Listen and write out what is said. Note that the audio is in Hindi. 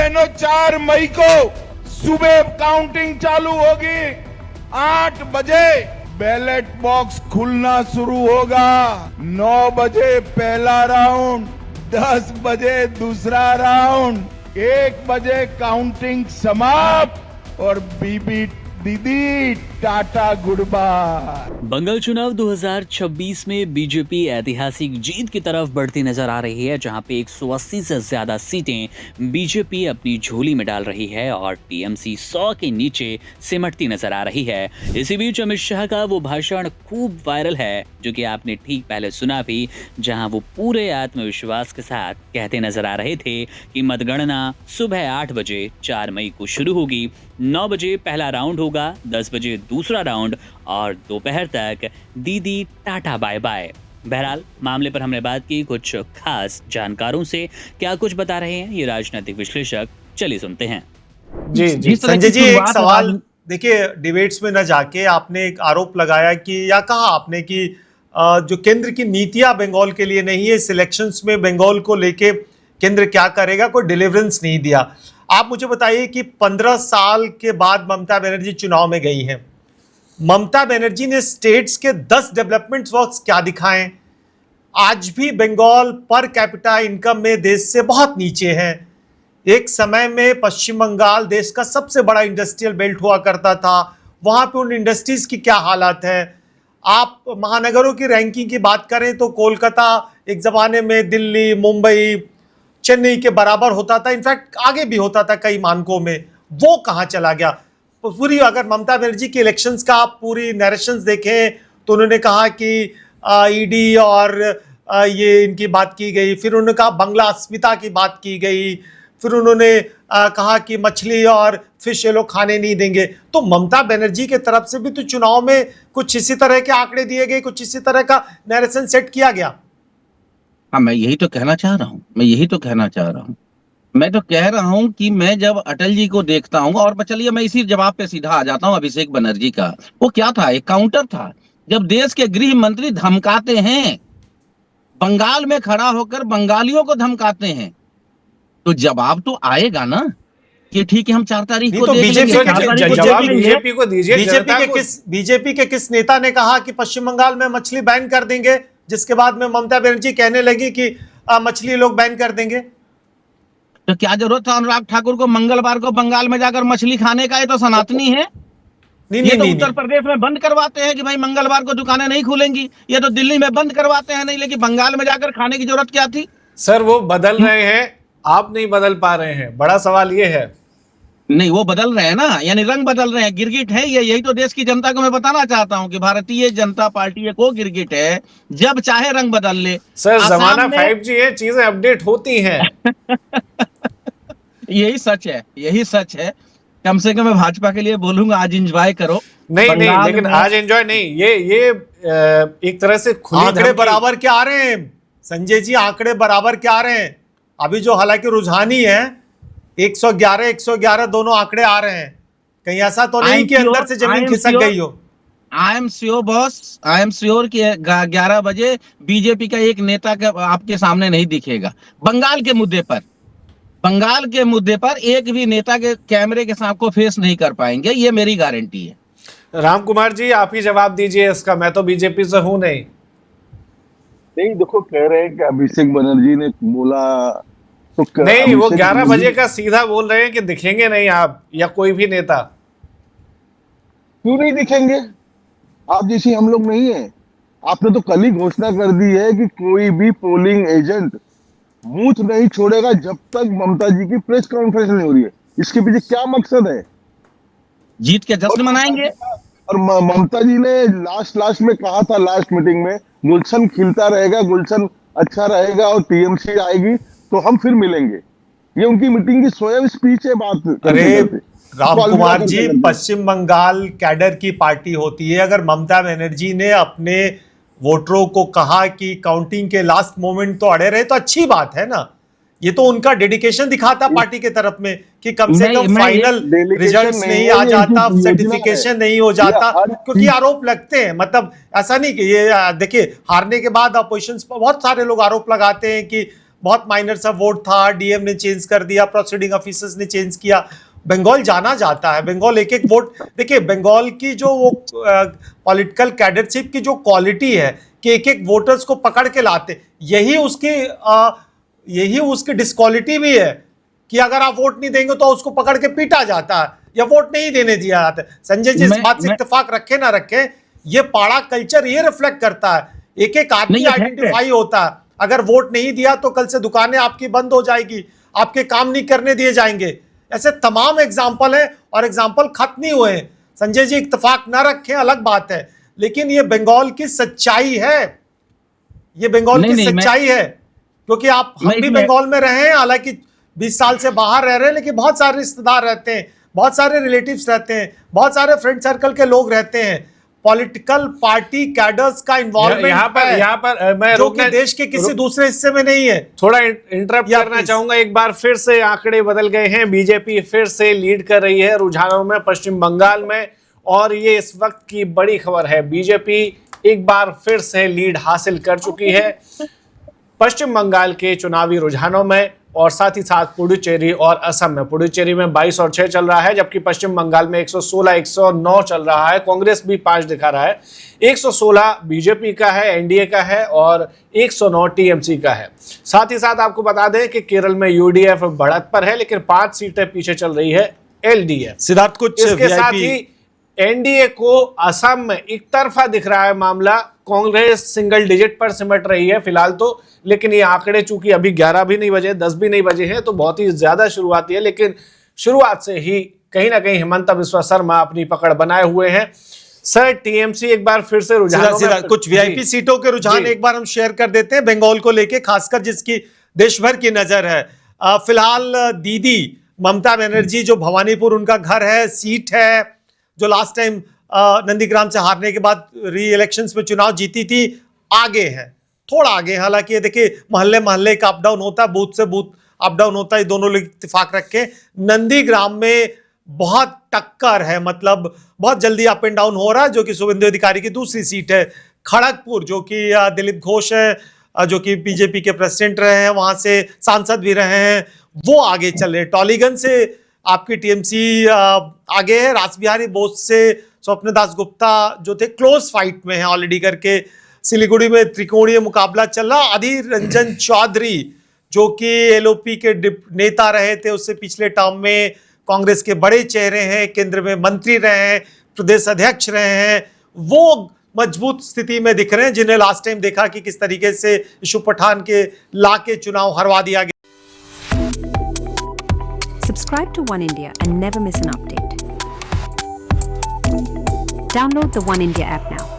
बहनों 4 मई को सुबह काउंटिंग चालू होगी। 8 बजे बैलेट बॉक्स खुलना शुरू होगा। 9 बजे पहला राउंड, 10 बजे दूसरा राउंड, 1 बजे काउंटिंग समाप्त और बीबी दीदी टाटा गुड बाय। बंगाल चुनाव 2026 में बीजेपी ऐतिहासिक जीत की तरफ बढ़ती नजर आ रही है, जहां पे 180 से ज्यादा सीटें बीजेपी अपनी झोली में डाल रही है और टीएमसी 100 के नीचे सिमटती नजर आ रही है। इसी बीच अमित शाह का वो भाषण खूब वायरल है, जो कि आपने ठीक पहले सुना भी, जहां वो पूरे आत्मविश्वास के साथ कहते नजर आ रहे थे कि मतगणना सुबह 8 बजे 4 मई को शुरू होगी, 9 बजे पहला राउंड होगा, 10 बजे दूसरा राउंड और दोपहर तक दीदी टाटा बाय बाय। बहरहाल मामले पर हमने बात की कुछ खास जानकारों से। क्या कुछ बता रहे हैं ये राजनीतिक विश्लेषक, चलिए सुनते हैं। जी संजय जी, एक सवाल देखिए, डिबेट्स में न जाके आपने एक आरोप लगाया कि, या कहा आपने कि जो केंद्र की नीतियां बंगाल के लिए नहीं है, सिलेक्शंस में बंगाल को लेके केंद्र क्या करेगा, कोई डिलीवरेंस नहीं दिया। आप मुझे बताइए कि 15 साल के बाद ममता बनर्जी चुनाव में गई हैं। ममता बनर्जी ने स्टेट्स के 10 डेवलपमेंट वर्क्स क्या दिखाएं? आज भी बंगाल पर कैपिटा इनकम में देश से बहुत नीचे है। एक समय में पश्चिम बंगाल देश का सबसे बड़ा इंडस्ट्रियल बेल्ट हुआ करता था। वहां पे उन इंडस्ट्रीज की क्या हालत है? आप महानगरों की रैंकिंग की बात करें तो कोलकाता एक जमाने में दिल्ली, मुंबई, चेन्नई के बराबर होता था, इनफैक्ट आगे भी होता था कई मानकों में। वो कहाँ चला गया? पूरी अगर ममता बनर्जी के इलेक्शंस का आप पूरी नरेशंस देखें तो उन्होंने कहा कि ईडी और ये इनकी बात की गई, फिर उन्होंने कहा बंगला अस्मिता की बात की गई, फिर उन्होंने कहा कि मछली और फिश ये लोग खाने नहीं देंगे। तो ममता बनर्जी के तरफ से भी तो चुनाव में कुछ इसी तरह के आंकड़े दिए गए, कुछ इसी तरह का नरेशन सेट किया गया। हाँ, मैं यही तो कहना चाह रहा हूँ। मैं तो कह रहा हूं कि मैं जब अटल जी को देखता हूं, और चलिए मैं इसी जवाब पे सीधा आ जाता हूं अभिषेक बनर्जी का। वो क्या था? एक काउंटर था। जब देश के गृह मंत्री धमकाते हैं, बंगाल में खड़ा होकर बंगालियों को धमकाते हैं, तो जवाब तो आएगा ना कि ठीक है हम 4 तारीख को देख लेंगे। बीजेपी के किस नेता ने कहा कि पश्चिम बंगाल में मछली बैन कर देंगे, जिसके बाद में ममता बनर्जी कहने लगी कि मछली लोग बैन कर देंगे? तो क्या जरूरत था अनुराग ठाकुर को मंगलवार को बंगाल में जाकर मछली खाने का? ये तो सनातनी है। ये तो उत्तर प्रदेश में बंद करवाते हैं कि भाई मंगलवार को दुकानें नहीं खुलेंगी। ये तो दिल्ली में बंद करवाते हैं, नहीं, लेकिन बंगाल में जाकर खाने की जरूरत क्या थी? सर वो बदल रहे हैं, आप नहीं बदल पा रहे हैं। बड़ा सवाल ये है। नहीं, वो बदल रहे हैं ना, यानी रंग बदल रहे हैं। गिरगिट है ये, यही तो देश की जनता को मैं बताना चाहता हूं कि भारतीय जनता पार्टी एक वो गिरगिट है, जब चाहे रंग बदल ले। सर जमाना 5G है, चीजें अपडेट होती हैं। यही सच है। कम से कम मैं भाजपा के लिए बोलूंगा, आज एंजॉय करो। नहीं, लेकिन आज एंजॉय नहीं, ये एक तरह से आंकड़े बराबर क्या आ रहे हैं संजय जी? आंकड़े बराबर क्या आ रहे हैं? अभी जो हालांकि रुझानी है 111 दोनों आंकड़े आ रहे हैं। कहीं ऐसा तो नहीं कि अंदर से जमीन खिसक गई हो? आई एम श्योर कि 11 बजे बीजेपी का एक नेता आपके सामने नहीं दिखेगा। बंगाल के मुद्दे पर एक भी नेता के कैमरे के सामने को फेस नहीं कर पाएंगे, ये मेरी गारंटी है। राम कुमार जी, आप ही जवाब दीजिए इसका, मैं तो बीजेपी से हूं नहीं। देखो, कह रहे हैं कि अभिषेक बनर्जी ने बोला तो नहीं, वो 11 बजे का सीधा बोल रहे हैं कि दिखेंगे नहीं आप या कोई भी नेता। क्यों नहीं दिखेंगे? आप जैसी हम लोग नहीं है। आपने तो कल ही घोषणा कर दी है कि कोई भी पोलिंग एजेंट बूथ नहीं छोड़ेगा जब तक ममता जी की प्रेस कॉन्फ्रेंस नहीं हो रही है। इसके पीछे क्या मकसद है? जीत के जश्न मनाएंगे। और ममता जी ने लास्ट में कहा था, लास्ट मीटिंग में, गुलशन खिलता रहेगा, गुलशन अच्छा रहेगा और टीएमसी आएगी तो हम फिर मिलेंगे। ये उनकी मीटिंग की स्वयं स्पीच है। बात अरे राम कुमार जी, पश्चिम बंगाल कैडर की पार्टी होती है। अगर ममता बनर्जी ने अपने वोटरों को कहा कि काउंटिंग के लास्ट मोमेंट तो अड़े रहे, तो अच्छी बात है ना। ये तो उनका डेडिकेशन दिखाता पार्टी के तरफ में कि कम से कम फाइनल रिजल्ट्स नहीं आ जाता, सर्टिफिकेशन नहीं हो जाता, क्योंकि आरोप लगते हैं। मतलब ऐसा नहीं कि ये देखिए, हारने के बाद अपोजिशन पर बहुत सारे लोग आरोप लगाते हैं कि बहुत माइनर सा वोट था, डीएम ने चेंज कर दिया, प्रोसीडिंग ऑफिसर्स ने चेंज किया। बंगाल जाना जाता है, बंगाल एक एक वोट, देखिए बंगाल की जो वो पॉलिटिकल कैडरशिप की जो क्वालिटी है कि एक एक वोटर्स को पकड़ के लाते, यही उसकी डिस्क्वालिटी भी है कि अगर आप वोट नहीं देंगे तो उसको पकड़ के पीटा जाता है या वोट नहीं देने दिया जाता है। संजय जी इस बात से इत्तेफाक रखे ना रखे, ये पाड़ा कल्चर ये रिफ्लेक्ट करता है, एक एक आदमी आइडेंटिफाई होता है। अगर वोट नहीं दिया तो कल से दुकानें आपकी बंद हो जाएगी, आपके काम नहीं करने दिए जाएंगे। ऐसे तमाम एग्जाम्पल है और एग्जाम्पल खत्म नहीं हुए हैं। संजय जी इत्तेफाक ना रखें अलग बात है, लेकिन ये बंगाल की सच्चाई है, ये बंगाल की सच्चाई है। क्योंकि हम भी बंगाल में रहे हैं, हालांकि 20 साल से बाहर रह रहे हैं, लेकिन बहुत सारे रिश्तेदार रहते हैं, बहुत सारे रिलेटिव्स रहते हैं, बहुत सारे फ्रेंड सर्कल के लोग रहते हैं। पॉलिटिकल पार्टी कैडर्स का इन्वॉल्वमेंट यहाँ पर मैं जो कि देश के किसी दूसरे हिस्से में नहीं है। थोड़ा इंटरप्ट करना चाहूंगा। एक बार फिर से आंकड़े बदल गए हैं, बीजेपी फिर से लीड कर रही है रुझानों में पश्चिम बंगाल में, और ये इस वक्त की बड़ी खबर है। बीजेपी एक बार फिर से लीड हासिल कर चुकी है पश्चिम बंगाल के चुनावी रुझानों में, और साथ ही साथ पुडुचेरी और असम में। पुडुचेरी में 22 और 6 चल रहा है, जबकि पश्चिम बंगाल में 116 109 चल रहा है। कांग्रेस भी 5 दिखा रहा है। 116 बीजेपी का है, एनडीए का है, और 109 टीएमसी का है। साथ ही साथ आपको बता दें कि केरल में यूडीएफ बढ़त पर है, लेकिन 5 सीटें पीछे चल रही है एलडीएफ। सिद्धार्थ कुछ इसके साथ ही एनडीए को असम में एक तरफा दिख रहा है मामला। कांग्रेस सिंगल डिजिट पर सिमट रही है फिलहाल तो, लेकिन ये आंकड़े चूंकि अभी 11 भी नहीं बजे, 10 भी नहीं बजे हैं, तो बहुत ही ज्यादा शुरुआती है। लेकिन शुरुआत से ही कहीं ना कहीं हिमंत बिस्वा शर्मा अपनी पकड़ बनाए हुए हैं। सर, टीएमसी एक बार फिर से रुझान, कुछ वीआईपी सीटों के रुझान एक बार हम शेयर कर देते हैं बंगाल को लेके, खासकर जिसकी देश भर की नजर है। फिलहाल दीदी ममता बनर्जी, जो भवानीपुर उनका घर है, सीट है, जो लास्ट टाइम नंदीग्राम से हारने के बाद री इलेक्शंस में चुनाव जीती थी, आगे है, थोड़ा आगे। हालांकि देखिए मोहल्ले मोहल्ले का अप डाउन होता है, बूथ से बूथ अप डाउन होता है, दोनों लोग इत्तेफाक रखें। नंदीग्राम में बहुत टक्कर है, मतलब बहुत जल्दी अप एंड डाउन हो रहा है, जो कि शुभेंदु अधिकारी की दूसरी सीट है। खड़गपुर, जो कि दिलीप घोष है, जो कि बीजेपी के प्रेसिडेंट रहे हैं, वहां से सांसद भी रहे हैं, वो आगे चल रहे। टॉलीगंज से आपकी टीएमसी आगे है, रासबिहारी बोस से स्वप्न दास गुप्ता जो थे क्लोज फाइट में है ऑलरेडी करके। सिलीगुड़ी में त्रिकोणीय मुकाबला चल रहा। अधीर रंजन चौधरी जो कि एलओपी के नेता रहे थे, उससे पिछले टर्म में कांग्रेस के बड़े चेहरे हैं, केंद्र में मंत्री रहे हैं, प्रदेश अध्यक्ष रहे हैं, वो मजबूत स्थिति में दिख रहे हैं, जिन्हें लास्ट टाइम देखा कि किस तरीके से इशू पठान के लाके चुनाव हरवा दिया गया। Subscribe to One India and never miss an update. Download the One India app now.